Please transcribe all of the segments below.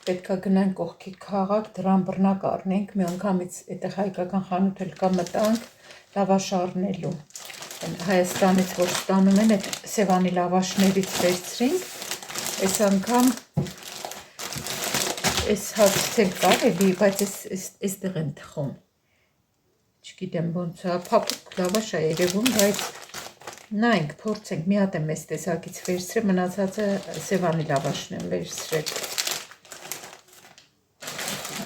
պետք է գնանք կողքի քաղաք, դրան բռնակ առնենք, մի անգամից այդտեղ հայկական խանութ էլ կա մտանք լավաշ առնելու։ Հայաստանից որ ստանում են այդ Սևանի լավաշներից վերցրինք, այս անգամ այս հացցենք կարելի, բայց այստեղ են թխում։ Չգիտեմ ոնց է, փափուկ լավաշ է երևում, բայց նայենք, փորձենք, մի հատ եմ այս տեսակից վերցրել, մնացածը Սևանի լավաշն եմ վերցրել։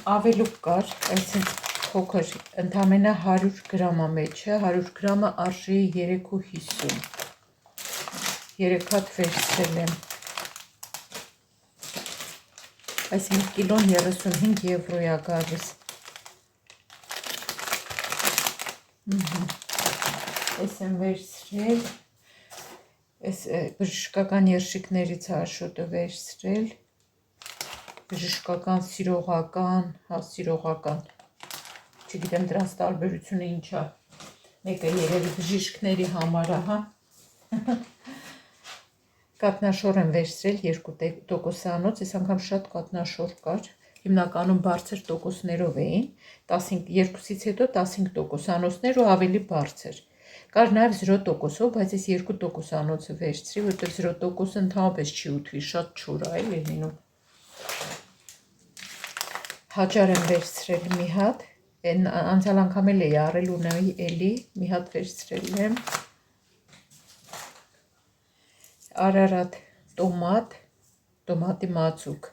Ավելուկ կար, այսինքն փոքր, ընդամենը 100 գրամա մեջը, 100 գրամը արժի 3.50, 3 հատ վերցրել եմ, այսինքն կիլոն 35 եվրո է գալիս, այս եմ վերցրել, այս բժշկական երշիկներից Աշոտը վերցրել, բժշկական, սիրողական, չգիտեմ դրանց տարբերությունը ինչ է, մեկը երևի բժիշկների համար է, հա, կատնաշոր եմ վերցրել 2%-անոց, այս անգամ շատ կատնաշոր կար, հիմնականում բարձր տոկոսներով էին, 2-ից հետո 15%-անոցներ ու ավելի բարձր, կար նաև 0%-ով, բայց ես 2%-անոցը վերցրի, որտեղ 0%-ը ընդհանրապես չի ուտվի, շատ չոր է էլի լինում։ Հաճար եմ վերցրել մի հատ, անցյալ անգամ էլ էի առել ու նայ էլի, մի հատ վերցրել եմ, Արարատ տոմատի մածուկ,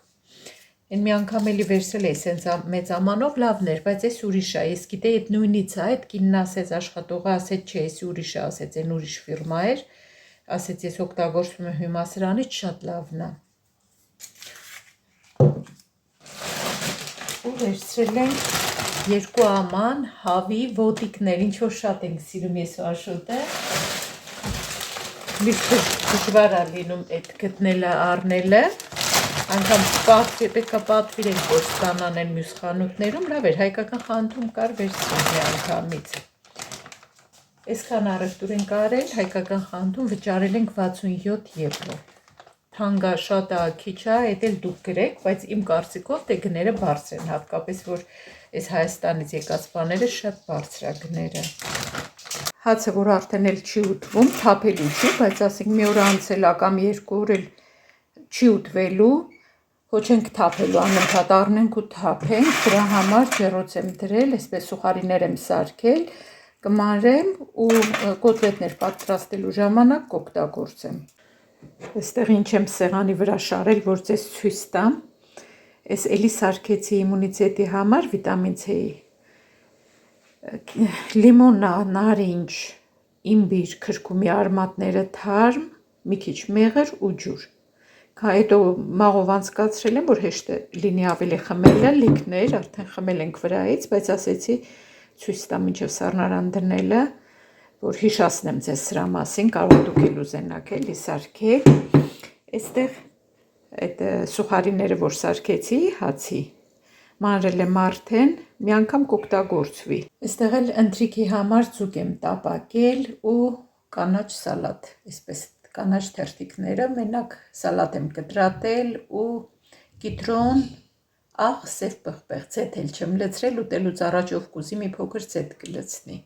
են մի անգամ էլի վերցրել էի սենց մեծ ամանով լավներ, բայց ես ուրիշ է, ես գիտեի այդ նույնից է, այդ կինն ասեց աշխատողը, ասեց չէ, ես ուրիշ է, ասեց, են ուրիշ ֆիրմա էր, ասեց ես օգտագործում եմ հիմա սրանից շատ լավն է։ Ու վերցրել ենք 2 աման հավի ոտիկներ, ինչ որ շատ ենք սիրում ես ու Աշոտը, միշտ դժվար է լինում այդ գտնելը առնելը, անգամ պետք է պատվիրենք, որ ստանան են մյուս խանութներում, լավ էր, հայկական խանութում կար վերցրել մի անգամից։ Այսքան առևտուր ենք արել, հայկական խանութում վճարել ենք 67 եվրո։ Թանկա շատ է, քիչ է, այդ էլ դուք գրեք, բայց իմ կարծիքով դե գները բարձր են, հատկապես որ այս Հայաստանից եկած բաները շատ բարձր է գները։ Հացը, որ արդեն էլ չի ուտվում, թափելու չի, բայց ասենք մի օր անցել կամ 2 օր էլ չի ուտվելու, ոչ ենք թափելու, անընդհատ առնենք ու թափենք, դրա համար ջեռոց եմ դրել, այսպես սուխարիներ եմ սարքել, կմանրեմ ու կոտլետներ պատրաստելու ժամանակ կօգտագործեմ։ Այստեղ ինչ եմ սեղանի վրա շարել, որ ձեզ ցույց տամ, այս էլի սարքեցի իմունիտետի համար վիտամին C-ի, լիմոնա, նարինջ, իմբիր, քրքումի արմատները թարմ, մի քիչ մեղր ու ջուր։ Հետո մաղով անցկացրել եմ, որ հեշտ լինի ավելի խմելը, լիքներ, արդեն խմել ենք վրայից, բայց ասեցի ցույց տամ ինչև սառնարան դնելը, որ հիշացնեմ ձեզ սրա մասին, կարող դուք էլ ուզենաք էլի սարքել, այստեղ այդ սուխարիները, որ սարքեցի, հացի, մանրել եմ արդեն, մի անգամ կօգտագործվի, այստեղ էլ ընթրիքի համար ձուկ եմ տապակել ու կանաչ սալատ, այսպես կանաչ թերթիկները, մենակ սալատ եմ կտրատել ու կիտրոն, աղ, սև պղպեղ, ցեթ էլ չեմ լցրել, ուտելուց առաջ ով կուզի մի փոքր ցեթ կլցնի։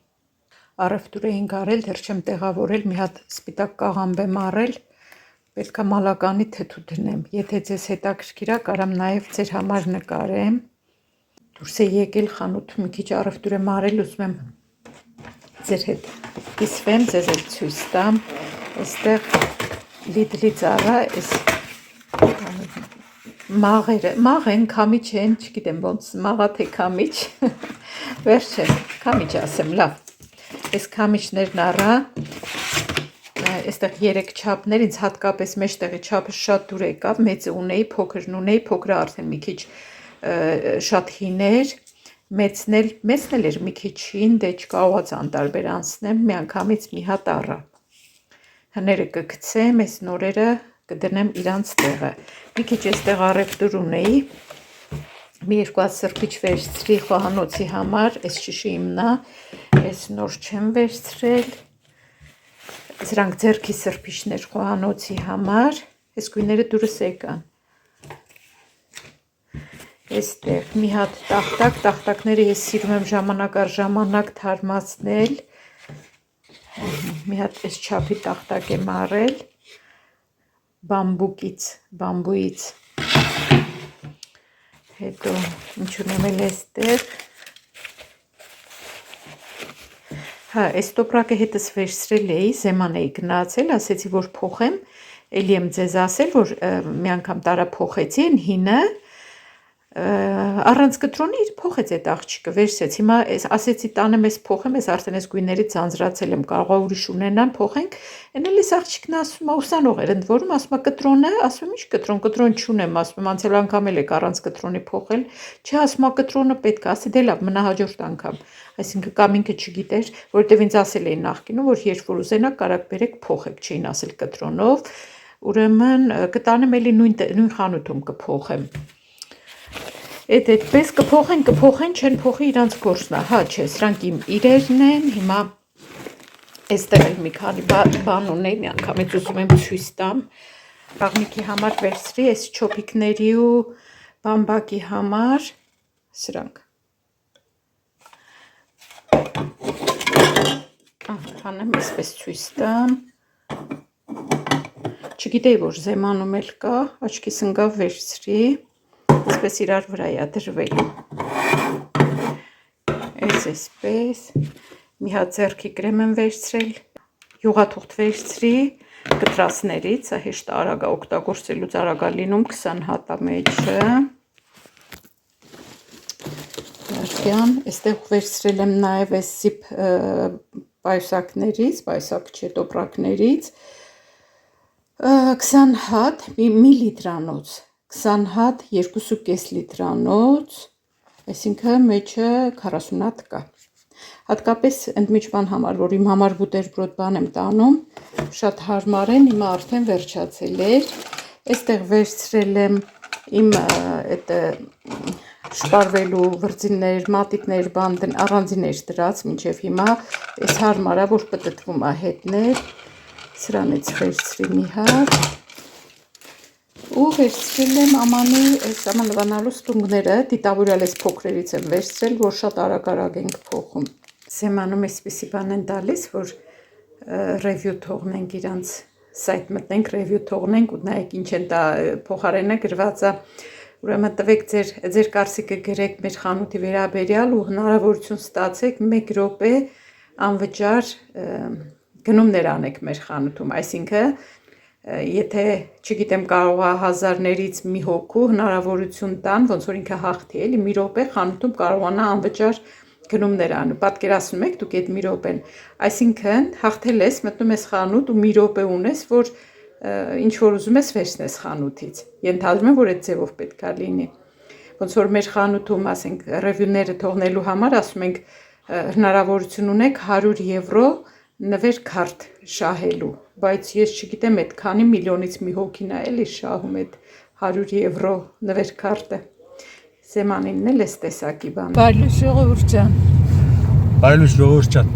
Առևտուր էինք արել, դեռ չեմ տեղավորել, մի հատ սպիտակ կաղամբ եմ առել, պետք է մալականի թթու դնեմ, եթե ձեզ հետաքրքիր է, կարամ նաև ձեր համար նկարեմ, դուրս է եկել խանութ, մի քիչ առևտուր եմ արել, ուզում եմ ձեր հետ կիսվեմ, ձեզ էլ ցույց տամ, այստեղ Լիդլից առա, այս մաղերը, մաղ են, քամիչ են, չգիտեմ ոնց, մաղա թե քամիչ, վերջը, քամիչ ասեմ, լավ, այս քամիչներն առա, այստեղ 3 չափներ, ինձ հատկապես մեջտեղի չափը շատ դուր եկավ, մեծը ունեի, փոքրն ունեի, փոքրը արդեն մի քիչ շատ հին էր, մեծն էլ էր մի քիչ հին, դե չկարողացա անտարբեր անցնեմ, մի անգամից մի հատ առա, հները կգցեմ, այս նորերը կդնեմ իրանց տեղը, մի քիչ այստեղ առևտուր ունեի, մի 2 հատ սրբիչ վերցրի խոհանոցի համար, այս շիշի իմն է, այս նոր չեմ վերցրել, սրանք ձեռքի սրբիչներ խոհանոցի համար, այս գույները դուրս եկան, Այստեղ մի հատ տախտակները ես սիրում եմ ժամանակ առ ժամանակ թարմացնել, մի հատ այս չափի տախտակ եմ առել, բամբույից, հետո ինչ ունեմ էլ այստեղ, այս տոպրակը հետս վերցրել էի, զեման էի գնացել, ասեցի, որ փոխեմ, էլի եմ ձեզ ասել, որ մի անգամ տարա փոխեցի, են հինը, առանց կտրոնի փոխեց այդ աղջիկը, վերցրեց, հիմա ասեցի տանեմ ես փոխեմ, ես արդեն ես գույներից ձանձրացել եմ, կարող է ուրիշ ունենան, փոխենք, են էլ ես աղջիկն ասում է, ուսանող էր, ընդ որում ասում է կտրոնը, ասում եմ ինչ կտրոն չունեմ, ասում եմ անցյալ անգամ էլ եք առանց կտրոնի փոխել, չէ, ասում է կտրոնը պետք է, ասի դե լավ, մնա հաջորդ անգամ, այսինքն կամ ինքը չգիտեր, որովհետև ինձ ասել էին նախկինում, որ երբ որ ուզենաք կարաք բերեք փոխեք, չէին ասել կտրոնով, ուրեմն կտանեմ էլի նույն խանութում կփոխեմ։ Այդպես կփոխեն, չեն փոխի իրանց գործն է, հա չէ, սրանք իմ իրերն են, հիմա այստեղ էլ մի քանի բան ունեի, մի անգամից ուզում եմ ցույց տամ, աղմիկի համար վերցրի, այս չոփիկների ու բամբակի համար, սրանք, հանեմ այսպես ցույց տամ, չգիտեի, որ զեմանում էլ կա, աչքիս ընկավ վերցրի, այսպես իրար վրա է դրվել, այսպես, մի հատ ձեռքի կրեմ եմ վերցրել, յուղաթուղթ վերցրի, կտրասներից, հեշտ արագ օգտագործելուց արագ լինում 20 հատա մեջը, այստեղ վերցրել եմ նաև այս զիպ պայուսակ չէ, տոպրակներից, 20 հատ, մի լիտրանոց, 20 հատ 2.5 լիտրանոց, այսինքն մեջը 40 հատ կա, հատկապես ընդմիջման համար, որ իմ համար բուտերբրոդ բան եմ տանում, շատ հարմար են, հիմա արդեն վերջացել էր, այստեղ վերցրել եմ իմ շպարվելու վրձիններ, մատիտներ, առանձիներ դրած, մինչև հիմա այս հարմարա, որ պտտվում է հետներ, սրանից վերցրի մի հատ, ու վերցրել եմ ամանի ամանլվանալու ստունգները, դիտավորյալ այս փոքրերից եմ վերցրել, որ շատ արագ ենք փոխում, զեմանում այսպիսի բան են տալիս, որ ռևյու թողնենք իրանց սայթ մտնենք, ռևյու թողնենք ու նայեք ինչ են տա փոխարենը գրված է, ուրեմն տվեք ձեր կարծիքը գրեք մեր խանութի վերաբերյալ ու հնարավորություն ստացեք 1 րոպե անվճար գնումներ անեք մեր խանութում, այսինքն եթե չգիտեմ կարող է հազարներից մի հոգու հնարավորություն տան, ոնց որ ինքը հաղթի էլի 1 րոպե խանութում կարողանա անվճար գնումներ անում, պատկերացնում եք դուք այդ 1 րոպեն, այսինքն հաղթել ես, մտնում ես խանութ ու 1 րոպե ունես, որ ինչ որ ուզում ես վերցնես խանութից, ենթադրում եմ, որ այդ ձևով պետք է լինի, ոնց որ մեր խանութում, ասենք, ռևյուները թողնելու համար ասում ենք հնարավորություն ունեք 100 եվրո նվեր քարտ շահելու, բայց ես չգիտեմ այդ քանի միլիոնից մի հոգին է էլի շահում այդ 100 եվրո նվեր քարտը, Զեմանինն էլ էս տեսակի բան։ Բարլուս ժողովուրդ ջան։ Բարլուս ժողովուրդ ջան։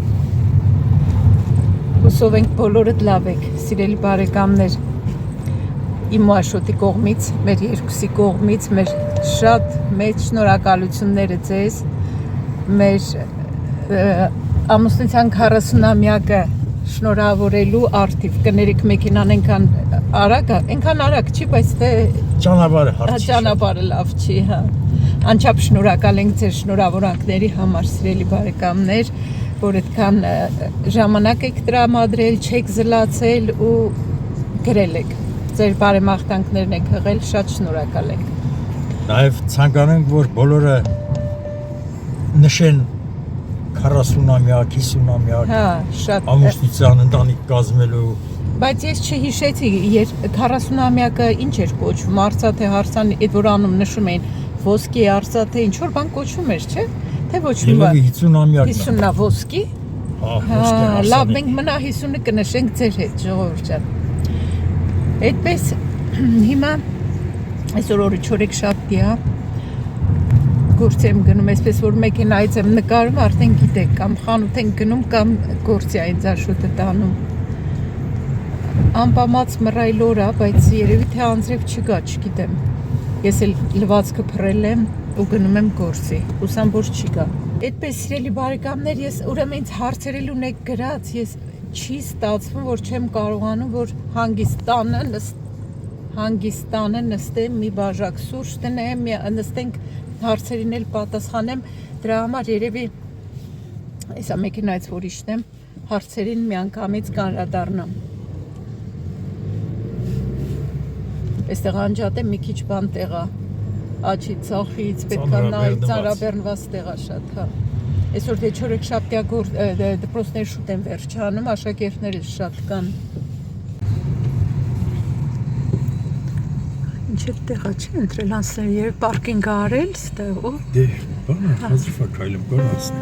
Հուսով ենք բոլորդ լավ եք, սիրելի բարեկամներ։ Իմ ու Աշոտի կողմից, մեր երկուսի կողմից, մեր շատ մեծ շնորհակալությունները ձեզ, մեր ամուսնության 40-ամյակը շնորհավորելու արդիվ, կներեք մեքենան այնքան արագ չի, բայց թե ճանապարհը հարց չի։ Ճանապարհը լավ չի, հա։ Անչափ շնորհակալ ենք ձեր շնորհավորանքների համար, սիրելի բարեկամներ, որ այդքան ժամանակ եք տրամադրել, չեք զլացել ու գրել եք։ Ձեր բարեմաղթանքներն եք հղել, շատ շնորհակալ ենք։ Նաև ցանկանանք, որ բոլորը նշեն 40-ամյակ, 50-ամյակ, հա, շատ ամուսնության ընտանիք կազմելու։ Բայց ես չհիշեցի, 40-ամյակը ինչ էր կոչվում, արծաթե հարսանի, այդ որ անում նշում էին, ոսկի արծաթե, ինչ որ բան կոչվում էր, չէ՞, թե ոչ մի բան։ 50-ամյակն է։ 50-ա ոսկի։ Հա, ոսկի հարսանի։ Լավ, մենք մնա 50-ը կնշենք ձեր հետ, ժողովուրդ ջան։ Այդպես հիմա այսօր օրը 4 շաբթի է, գործ եմ գնում, այսպես որ մեքենայից եմ նկարում, արդեն գիտեք, կամ խանութ են գնում, կամ գործի այն Աշոտը տանում։ Անպամած մռայլ օր է, բայց երևի թե անձրև չկա, չգիտեմ։ Ես էլ լվացքը փռել եմ ու գնում եմ գործի։ Հուսամ որ չի գա։ Այդպես սիրելի բարեկամներ, ես ուրեմն ինձ հարցերել ունեք գրած, ես չի ստացվում, որ չեմ կարողանում, որ հանգիստանը նստեմ, մի բաժակ սուրճ տնեմ, նստենք հարցերին էլ պատասխանեմ, դրա համար երևի այսա մեքենայից որ իշտեմ, հարցերին միանգամից կանրադառնամ։ Այստեղ անջատեմ մի քիչ բան տեղա, աչի ծախից, պետք է նայել ծանրաբեռնված տեղա շատ, հա։ Այսօր դե չորեքշաբթյա դպրոցներ շուտ են վերջանում, աշակերտները շատ կան։ Ինչ է տեղա չի ընտրել անցնել, երբ պարկինգ արել ստեղով։ Դե, բանը, հազրվա կայլում գոնացն։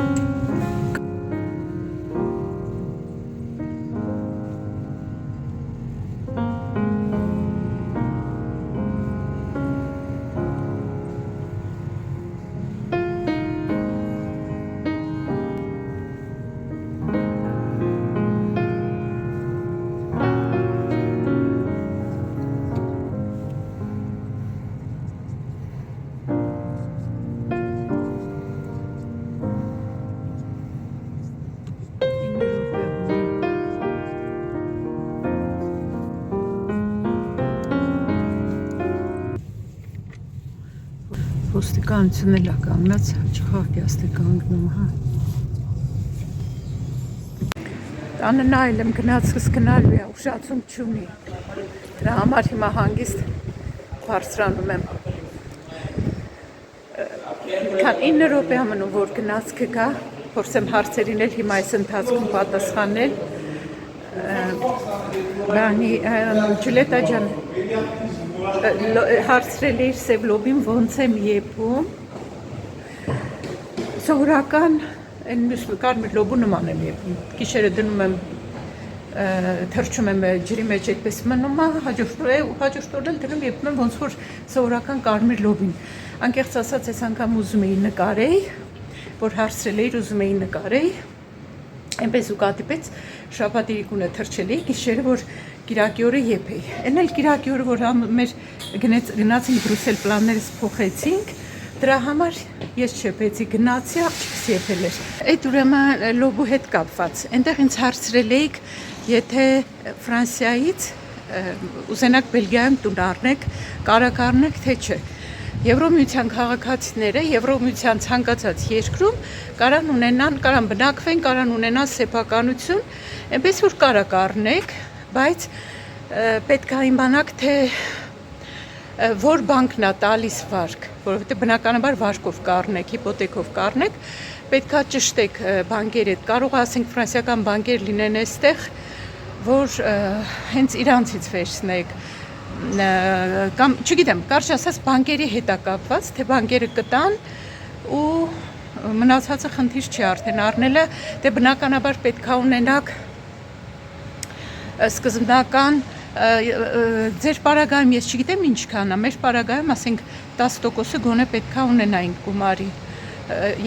Ոստիկանությունն էլ կանգնած, չխաղկյաստ է կանգնում, հա։ Տանը նայել եմ գնացքս գնալու է, ուշացում չունի։ Դրա համար հիմա հանգիստ բարձրանում եմ։ Քան 9 րոպե ամնում որ գնացքը գա, փորձեմ հարցերին էլ հիմա այս ընթացքում պատասխանել։ Բանի Ջուլիետա ջան հարցրել էիր սև լոբին ոնց եմ եփում։ Սովորական այն մյուս կարմիր լոբու նման եմ եփում։ Գիշերը դնում եմ թրջում եմ ջրի մեջ այդպես մնում է, հաջորդ օրն դնում եփում եմ ոնց որ սովորական կարմիր լոբին։ Անկեղծ ասած այս անգամ ուզում էի նկարեի, որ հարցրել էիր ուզում էի նկարեի։ Այնպես ու կատիպեց շաբաթ իրիկունը թրջել էի, գիշերը որ Կիրակի օրը եփեի։ Այն էլ Կիրակի օրը որ մեր գնացինք Բրուսել պլաններս փոխեցինք, դրա համար ես չեփեցի, գնացի աղջիկս եփել էր։ Այդ ուրեմն լոբու հետ կապված։ Այնտեղ ինձ հարցրել էիք, եթե Ֆրանսիայից ուզենաք Բելգիայում տուն առնեք, կարակ առնեք, թե չէ։ Եվրոմիության քաղաքացիները Եվրոմիության ցանկացած երկրում կարան բնակվեն, կարան ունենան սեփականություն, այնպես որ կարակ առնեք, բայց պետք է իմանաք, թե որ բանկն է տալիս վարկ, որովհետև բնականաբար վարկով կառնեք, հիպոթեքով կառնեք, պետք է ճշտեք բանկերի հետ, կարող ասենք ֆրանսիական բանկեր լինեն այստեղ, որ հենց իրանցից վերցնեք, կամ չգիտեմ, կարճ ասած բանկերի հետ է կապված, թե բանկերը կտան ու մնացածը խնդիր չի արդեն առնելը, դե բնականաբար պետք է ունենաք սկզբնական ձեր պարագայում ես չգիտեմ ինչքան է, մեր պարագայում ասենք 10%-ը գոնե պետք է ունենայինք գումարի,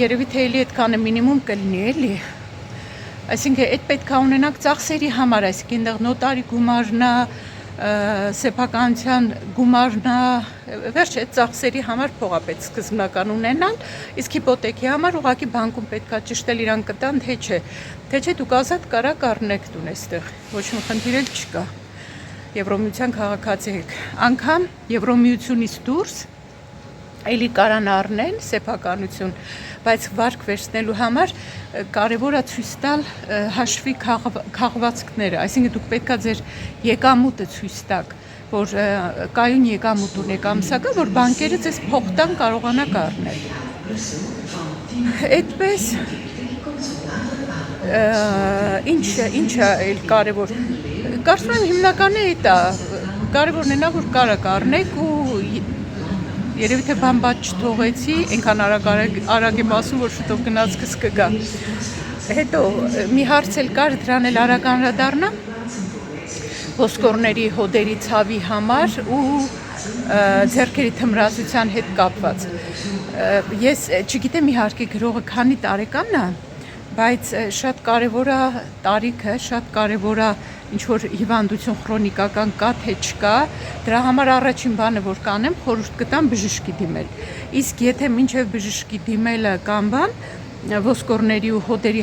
երևի թե էլի այդքանը մինիմում կլինի էլի, այսինքն այդ պետք է ունենաք ծախսերի համար, այսինքն այնտեղ նոտարի գումարնա, սեփականության գումարնա, վերջ այդ ծախսերի համար փողա պետք սկզբնական ունենալ, իսկ հիպոթեքի համար ուղղակի բանկում պետք է ճշտել իրան կտան, թե չէ դուք ազատ կարակ առնեք տուն այստեղ, ոչ մի խնդիր էլ չկա։ Եվրոմիության քաղաքացի եք, անգամ Եվրոմիությունից դուրս էլի կարան առնեն սեփականություն, բայց վարկ վերցնելու համար կարևոր է ցույց տալ հաշվի քաղվածքները, այսինքն դուք պետքա ձեր եկամուտը ցույց տաք, որ կայուն եկամուտ ունեք ամսական, որ բանկերը ձեզ փող տան կարողանաք առնել։ Այդպես ինչը էլ կարևոր, կարծում եմ հիմնականը էդ է, կարևորն է նա, որ կարակ առնեք ու երևի թե բան բաց չթողեցի, այնքան արագ եմ ասում, որ շուտով գնացքս կգա։ Հետո մի հարց էլ կար, դրան էլ արագ անդրադառնամ, ոսկորների հոդերի ցավի համար ու ձեռքերի թմրացության հետ կապված։ Ես չգիտեմ իհարկե գրողը քանի տարեկան է, բայց շատ կարևոր է տարիքը, շատ կարևոր է ինչ որ հիվանդություն քրոնիկական կա թե չկա, դրա համար առաջին բանը որ կանեմ, խորհուրդ կտամ բժշկի դիմել։ Իսկ եթե մինչև բժշկի դիմելը կամ բան, ոսկորների ու հոդերի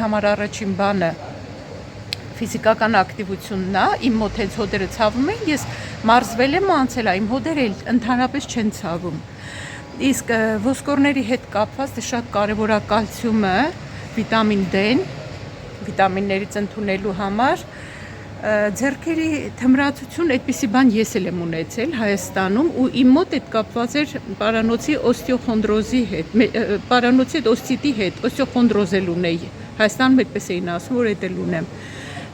համար առաջին բանը ֆիզիկական ակտիվությունն է, իմ մոտ հենց հոդերը ցավում են, ես մարզվել եմ ու անցել եմ, իմ հոդերը ընդհանրապես չեն ցավում։ Իսկ ոսկորների հետ կապված շատ կարևոր է կալցիումը, վիտամին D-ն, վիտամիններից ընդունելու համար, ձեռքերի թմրացություն, այդպիսի բան ես էլ եմ ունեցել Հայաստանում ու իմ մոտ այդ կապված էր պարանոցի օստեոխոնդրոզի հետ, պարանոցի օստիտի հետ, օստեոխոնդրոզ էլ ունեի, Հայաստանում այդպես էին ասում, որ այդ էլ ունեմ։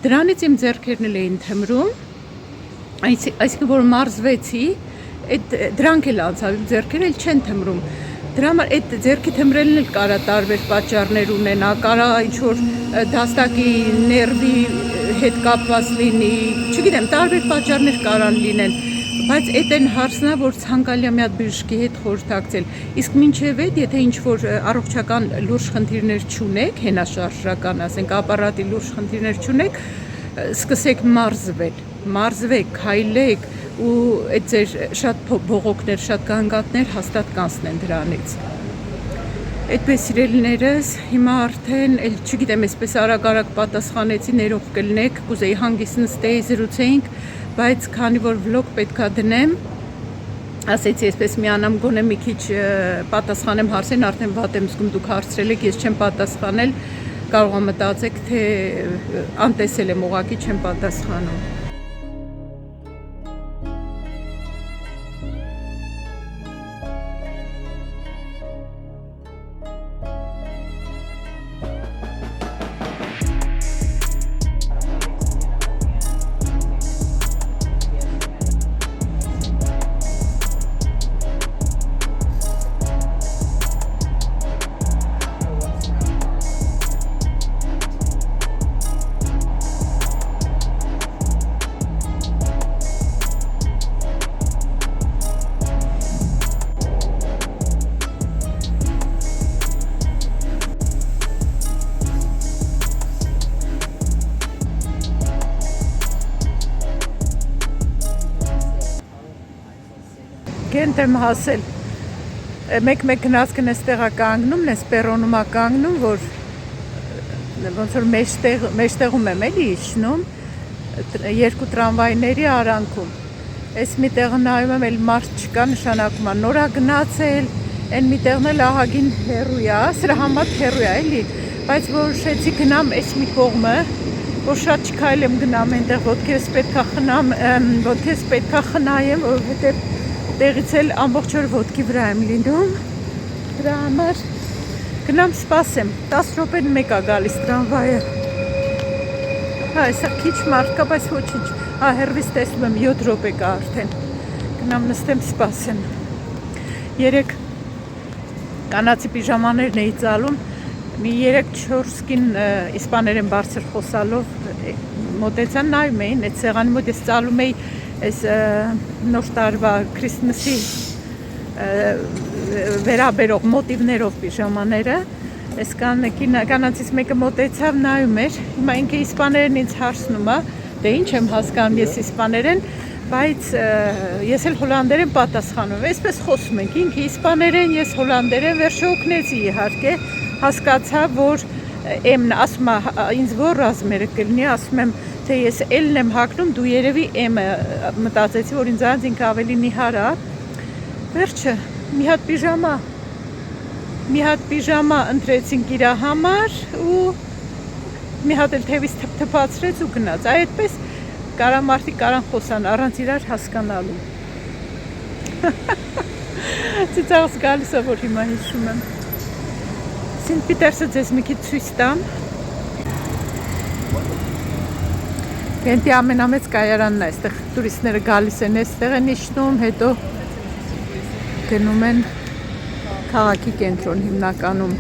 Դրանից իմ ձեռքերն էլ էին թմրում, այսինքն որ մարզվեցի, դրանք էլ անցավ, իմ ձեռքերը էլ չեն թմրում։ Դրա համար այդ ձեռքի թմրելն էլ կարա տարբեր պատճառներ ունենա, կարա ինչ-որ դաստակի ներվի հետ կապված լինի, չգիտեմ, տարբեր պատճառներ կարան լինեն, բայց այդ են հարցնա, որ ցանկալի է մի հատ բժշկի հետ խորհրդակցել։ Իսկ մինչև այդ, եթե ինչ-որ առողջական լուրջ խնդիրներ չունեք, հենաշարժական, ասենք, ապարատի լուրջ խնդիրներ չունեք, սկսեք մարզվեք, քայլեք, ու այդ ձեր շատ բողոքներ, շատ գանգատներ հաստատ կանցնեն դրանից։ Այդպես սիրելիներս, հիմա արդեն, չգիտեմ, այսպես արագ պատասխանեցի, ներող կլինեք, կուզեի հանգիստ նստեի, զրուցեինք, բայց քանի որ վլոգ պետքա դնեմ, ասեցի այսպես միանամ գոնե մի քիչ պատասխանեմ հարցերին, արդեն վատ եմ զգում, դուք հարցրել եք, ես չեմ պատասխանել, կարող եմ մտածեք, թե անտեսել եմ, ուղղակի չեմ պատասխանում։ Գենտ եմ հասել, մեկ գնացքն էստեղ է կանգնում, նես պերոնում է կանգնում, որ ոնց որ մեջտեղում եմ էլի իջնում, երկու տրամվայների արանքում, այս մի տեղը նայում եմ, էլ մարդ չկա, նշանակում է նորա գնացել, են մի տեղն էլ ահագին հեռու է, սրա համար հեռու է էլի, բայց որոշեցի գնամ այս մի կողմը, որ շատ չքայլեմ գնամ այնտեղ, ոտքերս պետքա խնայեմ, որովհետև տեղից էլ ամբողջ օր ոտքի վրա եմ լինում, դրա համար գնամ սպասեմ, 10 րոպեն մեկ է գալիս տրամվայը, այսա քիչ մարդ կա, բայց ոչինչ, հեռվից տեսնում եմ 7 րոպե կա արդեն, գնամ նստեմ սպասեմ, երեք կանացի պիժամաներն էի ծալում, մի 3-4 կին իսպաներեն բարձր խոսալով մոտեցան նայում էին, այդ սեղանի մոտ ես ծալում էի այս նոր տարվա քրիսմասի վերաբերող մոտիվներով պիժամաները, այս կանանցից մեկը մոտեցավ նայում էր, հիմա ինքը իսպաներեն ինձ հարցնում է, դե ինչ եմ հասկանում ես իսպաներեն, բայց ես էլ հոլանդերեն պատասխանում, այսպես խոսում ենք, ինքը իսպաներեն, ես հոլանդերեն, վերջը օգնեցի իհարկե, հասկացա, որ էմն ասում է, ինձ որ ռազմերը կլինի, ասում եմ, թե ես էլն եմ հակնում, դու երևի էմը մտածեցի, որ ինձ անց ինքը ավելի նիհար է, վերջը, մի հատ պիժամա ընտրեցինք իրա համար ու մի հատ էլ թևից թփացրեց ու գնաց, այդպես կարամարտի կարան խոսան, առանց իրար հասկանալու, ծիծաղս գալիս է, որ հիմա հիշում եմ, Սինտ Պիտերսը ձեզ մի քիչ ցույց տամ, Գենտի ամենամեծ կայարանն է, այստեղ տուրիստները գալիս են, այստեղ են իջնում, հետո գնում են քաղաքի կենտրոն հիմնականում։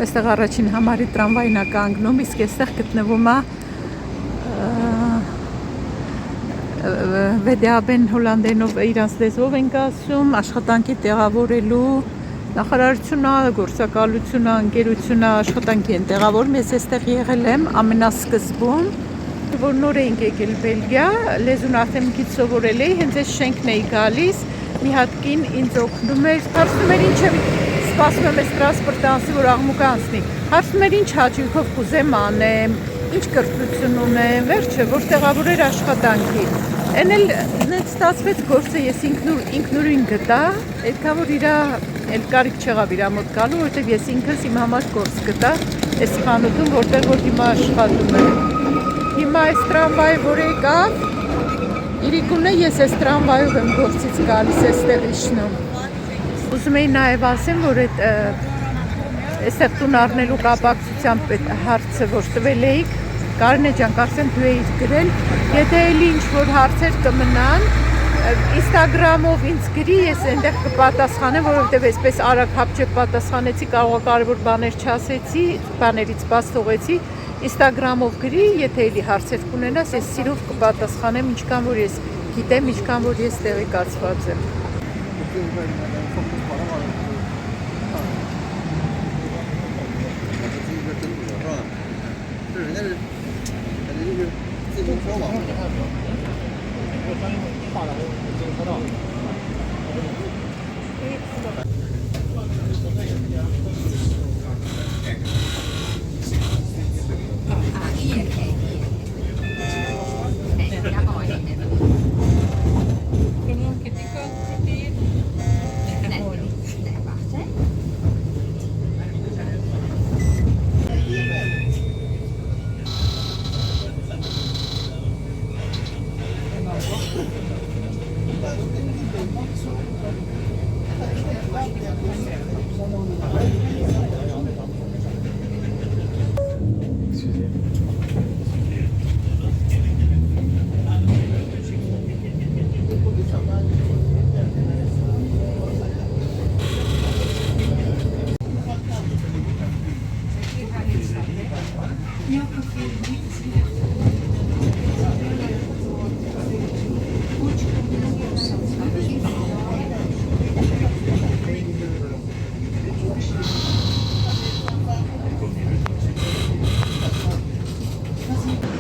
Այստեղ առաջին համարի տրամվային է կանգնում, իսկ այստեղ գտնվում է Վեդեաբեն հոլանդերենով իրանց լեզվով ենք ասում, աշխատանքի տեղավորելու Նախարարությունը, գործակալությունը, ընկերությունը աշխատանքի են տեղավորում, ես այստեղ եղել եմ ամենասկզբում, որ նոր էինք եկել Բելգիա, լեզուն արդեն մի քիչ սովորել էի, հենց այս շենքն էի գալիս, մի հատ կին ինձ օգնում էր, հարցնում էր ինչ եմ սպասում եմ այս տրանսպորտը անցնի, որ աղմուկը անցնի, հարցնում էր ինչ հաճույքով կուզեմ անեմ, ինչ կրթություն ունեմ, վերջը, որ տեղավորեր աշխատանքի, են էլ ստացվեց գործը ես ինքնուրույն գտա, այդքա որ իրա էլ կարիք չեղավ իրա մոտ գալու, որտեղ ես ինքս իմ համար գործ գտա, այս խանութում, որտեղ որ հիմա աշխատում եմ։ Հիմա այս տրամվայը, որ եկավ, իրիկունն է ես այս տրամվայով եմ գործից գալիս այստեղ իջնում։ Ուզում էի նաև ասեմ, որ այստեղ տուն առնելու կապակցությամբ այդ հարցը, որ տվել էիք, Կարինե ջան, կարծեմ դու էիր գրել, եթե էլի ինչ-որ հարցեր կմնան, Instagram-ով ինձ գրի, ես այնտեղ կպատասխանեմ, որովհետև այսպես արագ հապճեպ պատասխանեցի, կարող է կարևոր բաներ չասեցի, բաներից բաց թողեցի, Instagram-ով գրի, եթե էլի հարցեր կունենաս, ես սիրով կպատասխանեմ, ինչքան որ ես գիտեմ, ինչքան որ ես տեղեկացված եմ։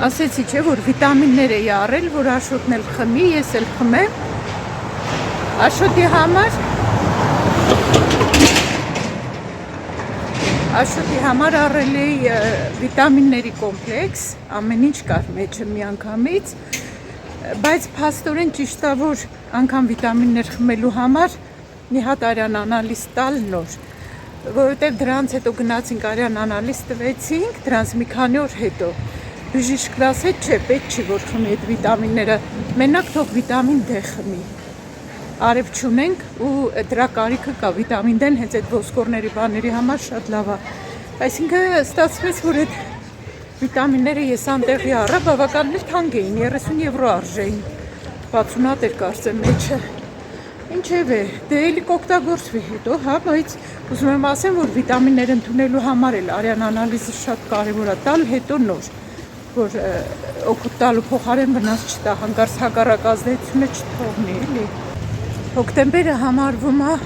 Ասեցի չէ, որ վիտամիններ էի առել, որ Աշոտն էլ խմի, ես էլ խմեմ։ Աշոտի համար առել էի վիտամինների կոմպլեքս, ամեն ինչ կար մեջը միանգամից, բայց փաստորեն ճիշտ է, որ անգամ վիտամիններ խմելու համար մի հատ արյան անալիզ տալ նոր, որովհետև դրանց հետո գնացինք արյան անալիզ տվեցինք, դրանց մի քանի օր հետո բժիշկն ասեց, չէ, պետք չի, որ խմի այդ վիտամինները, մենակ թող վիտամին D խմի։ Արև չունենք ու դրա կարիքը կա, վիտամին D-ն հենց այդ ոսկորների բաների համար շատ լավ է։ Այսինքն ստացվեց, որ այդ վիտամինները ես անտեղի առա, բավականներ թանկ էին, 30 եվրո արժեին, 60 հատ էր կարծեմ մեջը։ Ինչևէ, դե էլի կօգտագործվի հետո, հա, բայց ուզում եմ ասեմ, որ վիտամիններ ընդունելու համար էլ արյան անալիզը շատ կարևոր է տալ, հետո նոր, որ օգուտ տալու փոխարեն վնաս չտա, հանկարծ հակառակ ազդեցությունը չթողնի, էլի։ Հոկտեմբերը համարվում է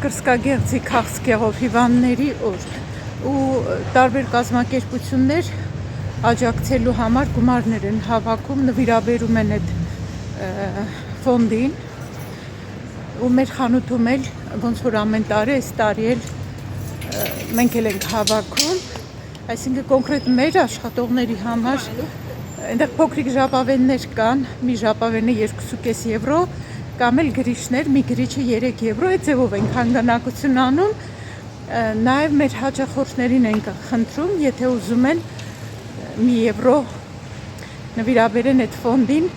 կրսկագեղձի քաղցկեղով հիվանդների օր ու տարբեր կազմակերպություններ աջակցելու համար գումարներ են հավաքում, նվիրաբերում են այդ ֆոնդին ու մեր խանութում էլ ոնց որ ամեն տարի, այս տարի էլ մենք էլ ենք հավաքում, այսինքն կոնկրետ մեր աշխատողների համար այնտեղ փոքրիկ ժապավեններ կան, մի ժապավենը 2.5 եվրո, կամ էլ գրիչներ, մի գրիչը 3 եվրո, այդ ձևով ենք հանգանակություն անում, նաև մեր հաճախորդներին ենք խնդրում, եթե ուզում են 1 եվրո նվիրաբերեն այդ ֆոնդին,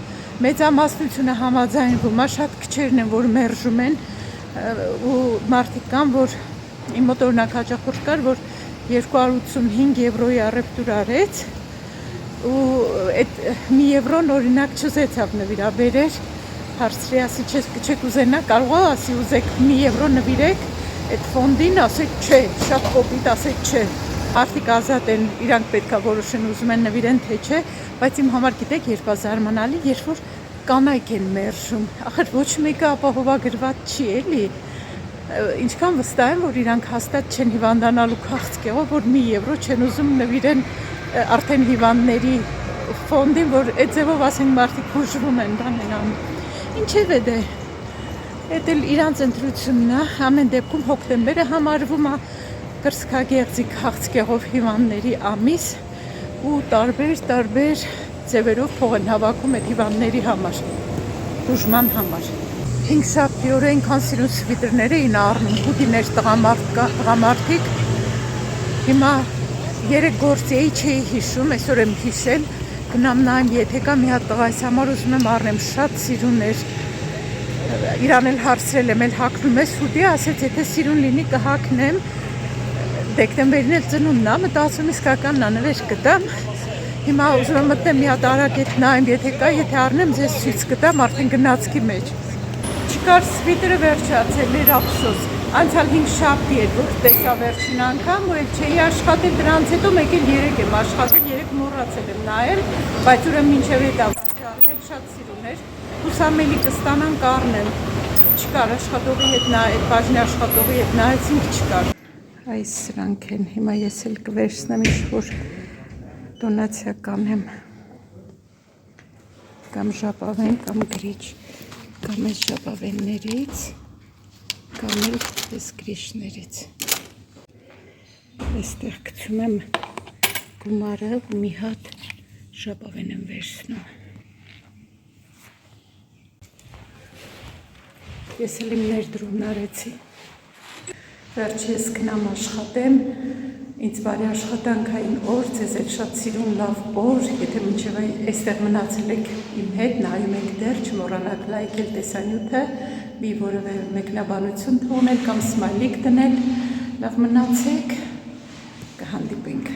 մեծամասնությունը համաձայնվում է, շատ քչերն են, որ մերժում են ու մարդիկ կան, որ իմ մոտ օրինակ հաճախորդ կար, որ 285 եվրոյի առևտուր արեց ու այդ 1 եվրոն օրինակ չուզեցավ նվիրաբերեր, հարցրի, ասի չեք ուզենա, կարող է ասի ուզեք 1 եվրո նվիրեք այդ ֆոնդին, ասեք չէ, շատ կոպիտ ասեք չէ, արդիկ ազատ են, իրանք պետք է որոշեն ուզում են նվիրեն թե չէ, բայց իմ համար գիտեք երբ է զարմանալի, երբ որ կանայք են մերժում, ախր ոչ մեկը ապահովագրված չի էլի, ինչքան վստահ եմ, որ իրանք հաստատ չեն հիվանդանալու քաղցկեղով, որ մի եվրո չեն ուզում նվիրեն արդեն հիվանդների ֆոնդին, որ այդ ձևով ասենք մարդիկ բուժվում են, բան են անում։ Ինչևէ դե, այդ էլ իրանց ընտրությունն է, ամեն դեպքում հոկտեմբերը համարվում է կրծքագեղձի քաղցկեղով հիվանդների ամիս ու տարբեր ձևերով փող են հավաքում այդ հիվանդների համար, բուժման համար։ 5 շաբթի օրը այնքան սիրուն սվիտրներ էին առնում, հուդիներ տղամարդիկ, հիմա 3 գործի չէի հիշում, այսօր եմ հիշել, գնամ նայեմ, եթե կա մի հատ տղա, այս համար ուզում եմ առնեմ, շատ սիրուն էր, իրան էլ հարցրել եմ, էլ հագնում ես հուդի, ասեց, եթե սիրուն լինի կհագնեմ, դեկտեմբերին էլ ծնունդն է, մտածում իսկական նանվեր կտամ, հիմա ուզում եմ մտնեմ մի հատ արագետ նայեմ, եթե կա, եթե առնեմ, ձեզ ցույց կտամ, արդեն գնացքի մեջ։ Չկար սվիտրը վերջացել էր ափսոս, անցյալ 5 շաբթի էր, որ տեսա վերջին անգամ, ու էլ չէի աշխատել, դրանց հետո մեկ էլ 3 եմ աշխատել, 3 մոռացել եմ նայել, բայց ուրեմն մինչև այդ վճարվել շատ սիրուն էր, հուսամելի կստանան կառնեմ, չկար աշխատողի հետ նայել, բաժնի աշխատողի հետ նայեցինք չկար։ Այս սրանք են, հիմա ես էլ կվերցնեմ ինչ-որ դոնացիա կանեմ, կամ ժապավեն, կամ գրիչ, կամ այս ժապավեններից, կամ էլ այս գրիչներից։ Այստեղ գցում եմ գումարը ու մի հատ ժապավեն եմ վերցնում։ Ես էլ իմ ներդրումն արեցի։ Վերջ ես գնամ աշխատեմ, ինձ բարի աշխատանքային օր, ձեզ էլ շատ սիրուն լավ օր, եթե մինչև այստեղ մնացել եք իմ հետ, նայում եք դեռ, չմոռանաք լայքել տեսանյութը, մի որևէ մեկնաբանություն թողնել կամ սմայլիկ դնել, լավ մնացեք, կհանդիպենք։